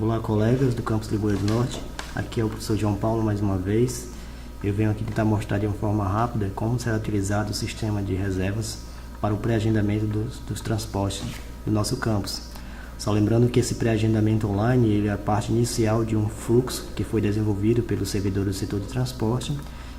Olá, colegas do campus Limoeiro do Norte, aqui é o professor João Paulo mais uma vez. Eu venho aqui tentar mostrar de uma forma rápida como será utilizado o sistema de reservas para o pré-agendamento dos transportes do nosso campus. Só lembrando que esse pré-agendamento online ele é a parte inicial de um fluxo que foi desenvolvido pelo servidor do setor de transporte,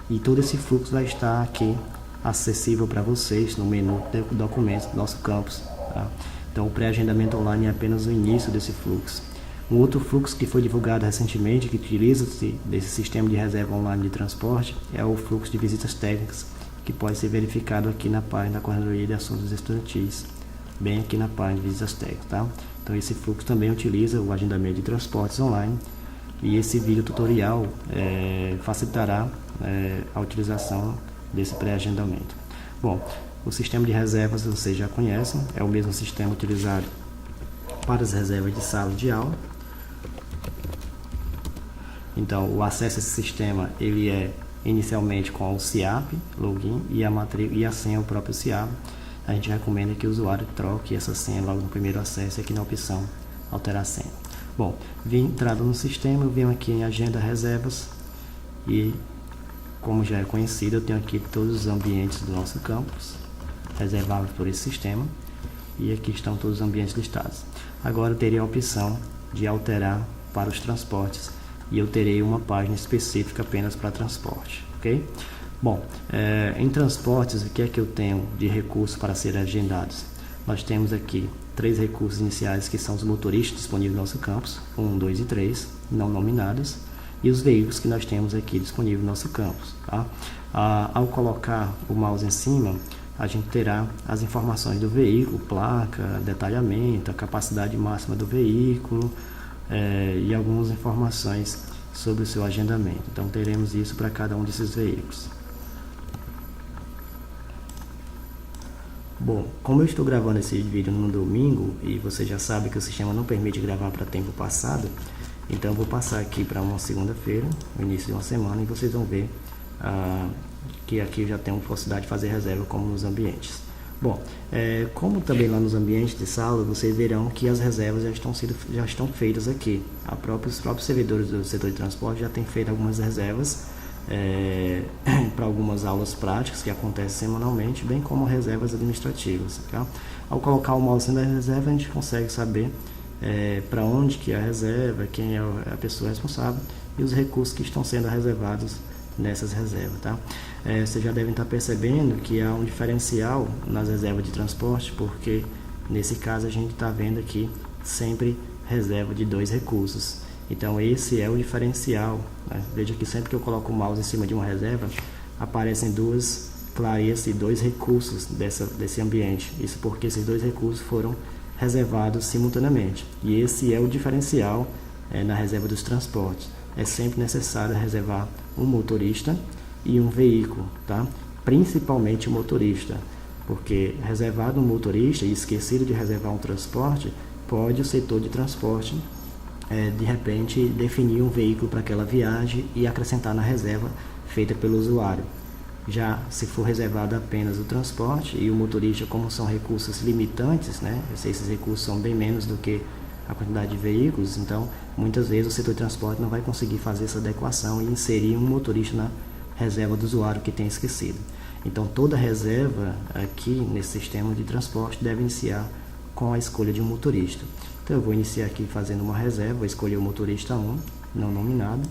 e todo esse fluxo vai estar aqui acessível para vocês no menu de documentos do nosso campus. Tá? Então o pré-agendamento online é apenas o início desse fluxo. Um outro fluxo que foi divulgado recentemente, que utiliza-se desse sistema de reserva online de transporte, é o fluxo de visitas técnicas, que pode ser verificado aqui na página da Coordenadoria de Assuntos Estudantis, bem aqui na página de visitas técnicas. Tá? Então esse fluxo também utiliza o agendamento de transportes online, e esse vídeo tutorial facilitará a utilização desse pré-agendamento. Bom, o sistema de reservas vocês já conhecem, é o mesmo sistema utilizado para as reservas de sala de aula. Então, o acesso a esse sistema ele é inicialmente com o CIAP, login, e a matrícula e a senha o próprio CIAP. A gente recomenda que o usuário troque essa senha logo no primeiro acesso, aqui na opção alterar senha. Bom, entrado no sistema, eu venho aqui em agenda reservas e, como já é conhecido, eu tenho aqui todos os ambientes do nosso campus reservados por esse sistema, e aqui estão todos os ambientes listados. Agora eu terei a opção de alterar para os transportes, e eu terei uma página específica apenas para transporte, ok? Bom, em transportes, o que é que eu tenho de recursos para serem agendados? Nós temos aqui 3 recursos iniciais, que são os motoristas disponíveis no nosso campus, 1, 2 e 3, não nominados, e os veículos que nós temos aqui disponíveis no nosso campus. Tá? Ao colocar o mouse em cima, a gente terá as informações do veículo, placa, detalhamento, a capacidade máxima do veículo, e algumas informações sobre o seu agendamento. Então teremos isso para cada um desses veículos. Bom, como eu estou gravando esse vídeo no domingo, e você já sabe que o sistema não permite gravar para tempo passado, então eu vou passar aqui para uma segunda-feira, no início de uma semana, e vocês vão ver que aqui eu já tenho possibilidade de fazer reserva como nos ambientes. Bom, como também lá nos ambientes de sala, vocês verão que as reservas já estão feitas aqui. Os próprios servidores do setor de transporte já têm feito algumas reservas para algumas aulas práticas que acontecem semanalmente, bem como reservas administrativas. Tá? Ao colocar o mouse na reserva, a gente consegue saber para onde que é a reserva, quem é a pessoa responsável e os recursos que estão sendo reservados nessas reservas. Tá? Vocês já devem estar percebendo que há um diferencial nas reservas de transporte, porque nesse caso a gente está vendo aqui sempre reserva de 2 recursos. Então esse é o diferencial. Né? Veja que sempre que eu coloco o mouse em cima de uma reserva, aparecem 2 clareias e 2 recursos desse ambiente. Isso porque esses 2 recursos foram reservados simultaneamente. E esse é o diferencial na reserva dos transportes. É sempre necessário reservar um motorista e um veículo, tá? Principalmente o motorista, porque reservado um motorista e esquecido de reservar um transporte, pode o setor de transporte de repente definir um veículo para aquela viagem e acrescentar na reserva feita pelo usuário. Já se for reservado apenas o transporte e o motorista, como são recursos limitantes, né? Esses recursos são bem menos do que a quantidade de veículos, então muitas vezes o setor de transporte não vai conseguir fazer essa adequação e inserir um motorista na reserva do usuário que tem esquecido. Então toda reserva aqui nesse sistema de transporte deve iniciar com a escolha de um motorista. Então eu vou iniciar aqui fazendo uma reserva, vou escolher o motorista 1, não nominado.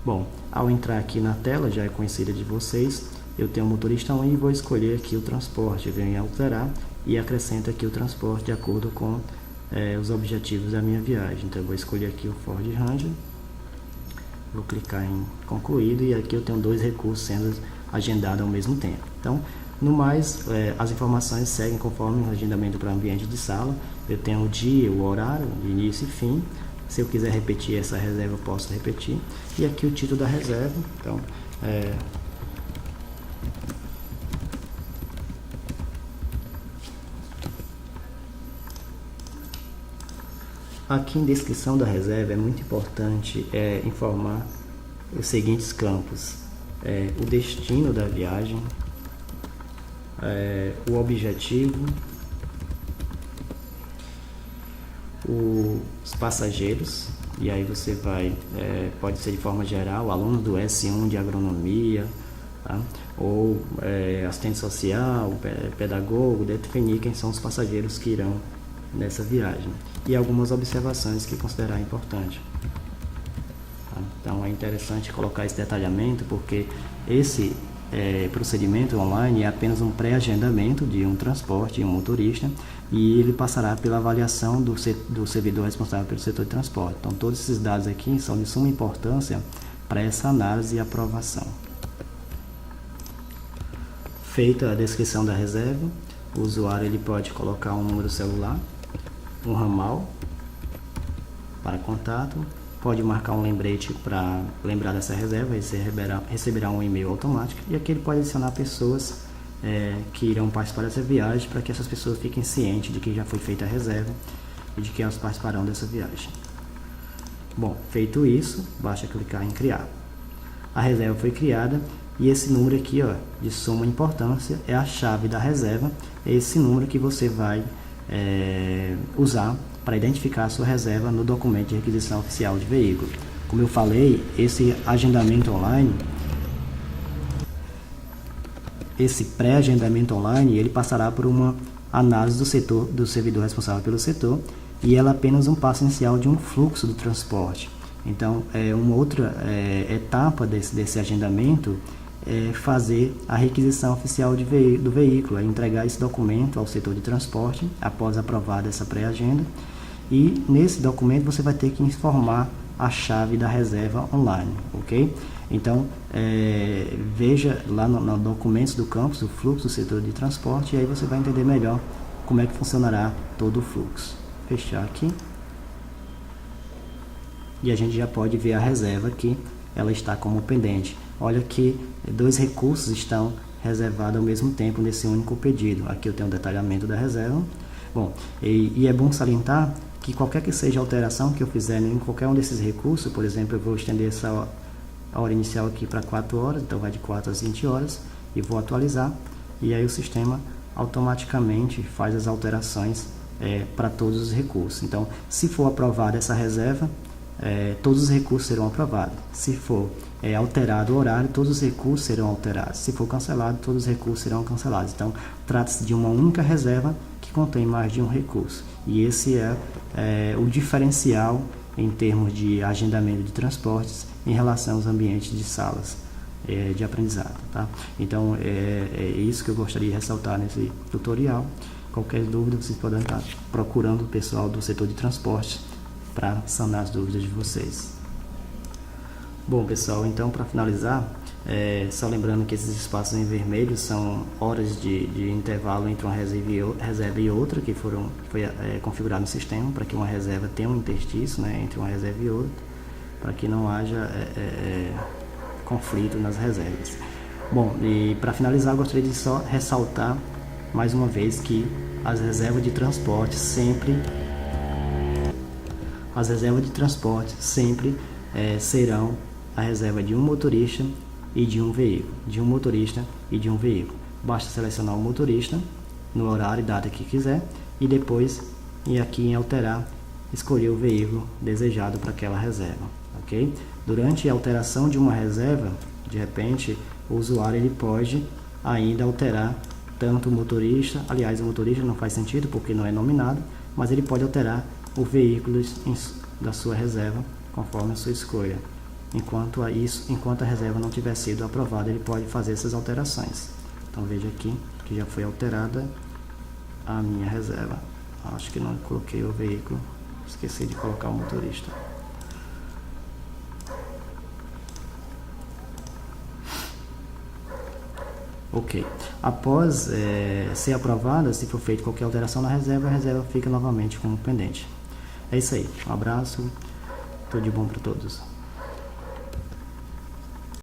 Bom, ao entrar aqui na tela, já é conhecida de vocês, eu tenho o motorista 1 e vou escolher aqui o transporte. Eu venho em alterar e acrescento aqui o transporte de acordo com os objetivos da minha viagem. Então eu vou escolher aqui o Ford Ranger, vou clicar em concluído, e aqui eu tenho 2 recursos sendo agendados ao mesmo tempo. Então, no mais, as informações seguem conforme o agendamento para ambiente de sala. Eu tenho o dia, o horário, de início e fim. Se eu quiser repetir essa reserva, eu posso repetir. E aqui o título da reserva. Então, aqui em descrição da reserva é muito importante informar os seguintes campos: o destino da viagem, o objetivo, os passageiros, e aí você vai, pode ser de forma geral, aluno do S1 de agronomia, tá? Ou assistente social, pedagogo, definir quem são os passageiros que irão nessa viagem. E algumas observações que considerar importante. Tá? Então é interessante colocar esse detalhamento, porque esse procedimento online é apenas um pré-agendamento de um transporte e um motorista, e ele passará pela avaliação do servidor responsável pelo setor de transporte. Então todos esses dados aqui são de suma importância para essa análise e aprovação. Feita a descrição da reserva, o usuário ele pode colocar um número celular, um ramal para contato, pode marcar um lembrete para lembrar dessa reserva, e você receberá um e-mail automático, e aqui ele pode adicionar pessoas que irão participar dessa viagem, para que essas pessoas fiquem cientes de que já foi feita a reserva e de que elas participarão dessa viagem. Bom, feito isso, basta clicar em criar. A reserva foi criada, e esse número aqui, ó, de suma importância, é a chave da reserva, é esse número que você vai usar para identificar a sua reserva no documento de requisição oficial de veículo. Como eu falei, esse agendamento online, esse pré-agendamento online, ele passará por uma análise do servidor responsável pelo setor, e ela é apenas um passo inicial de um fluxo do transporte. Então, uma outra etapa desse agendamento é fazer a requisição oficial do veículo, é entregar esse documento ao setor de transporte após aprovada essa pré-agenda, e nesse documento você vai ter que informar a chave da reserva online, ok? Então, veja lá no documentos do campus o fluxo do setor de transporte, e aí você vai entender melhor como é que funcionará todo o fluxo. Fechar aqui. E a gente já pode ver a reserva aqui, ela está como pendente. Olha que 2 recursos estão reservados ao mesmo tempo nesse único pedido. Aqui eu tenho o detalhamento da reserva. Bom, e é bom salientar que qualquer que seja a alteração que eu fizer em qualquer um desses recursos, por exemplo, eu vou estender essa hora inicial aqui para 4 horas, então vai de 4 às 20 horas, e vou atualizar, e aí o sistema automaticamente faz as alterações para todos os recursos. Então, se for aprovada essa reserva, todos os recursos serão aprovados. Se for alterado o horário, todos os recursos serão alterados. Se for cancelado, todos os recursos serão cancelados. Então, trata-se de uma única reserva que contém mais de um recurso. E esse é o diferencial em termos de agendamento de transportes em relação aos ambientes de salas de aprendizado. Tá? Então, é isso que eu gostaria de ressaltar nesse tutorial. Qualquer dúvida, vocês podem estar procurando o pessoal do setor de transportes para sanar as dúvidas de vocês. Bom, pessoal, então para finalizar, só lembrando que esses espaços em vermelho são horas de intervalo entre uma reserva e outra, que foi configurado no sistema para que uma reserva tenha um interstício, né, entre uma reserva e outra, para que não haja conflito nas reservas. Bom, e para finalizar, eu gostaria de só ressaltar mais uma vez que as reservas de transporte sempre serão a reserva de um motorista e de um veículo, Basta selecionar o motorista no horário e data que quiser, e depois ir aqui em alterar, escolher o veículo desejado para aquela reserva, ok? Durante a alteração de uma reserva, de repente, o usuário ele pode ainda alterar tanto o motorista, aliás, o motorista não faz sentido porque não é nominado, mas ele pode alterar o veículo da sua reserva conforme a sua escolha. Enquanto a reserva não tiver sido aprovada, ele pode fazer essas alterações. Então veja aqui que já foi alterada a minha reserva. Acho que não coloquei o veículo, esqueci de colocar o motorista. Ok. Após ser aprovada, se for feita qualquer alteração na reserva, a reserva fica novamente como pendente. É isso aí. Um abraço. Tudo de bom para todos.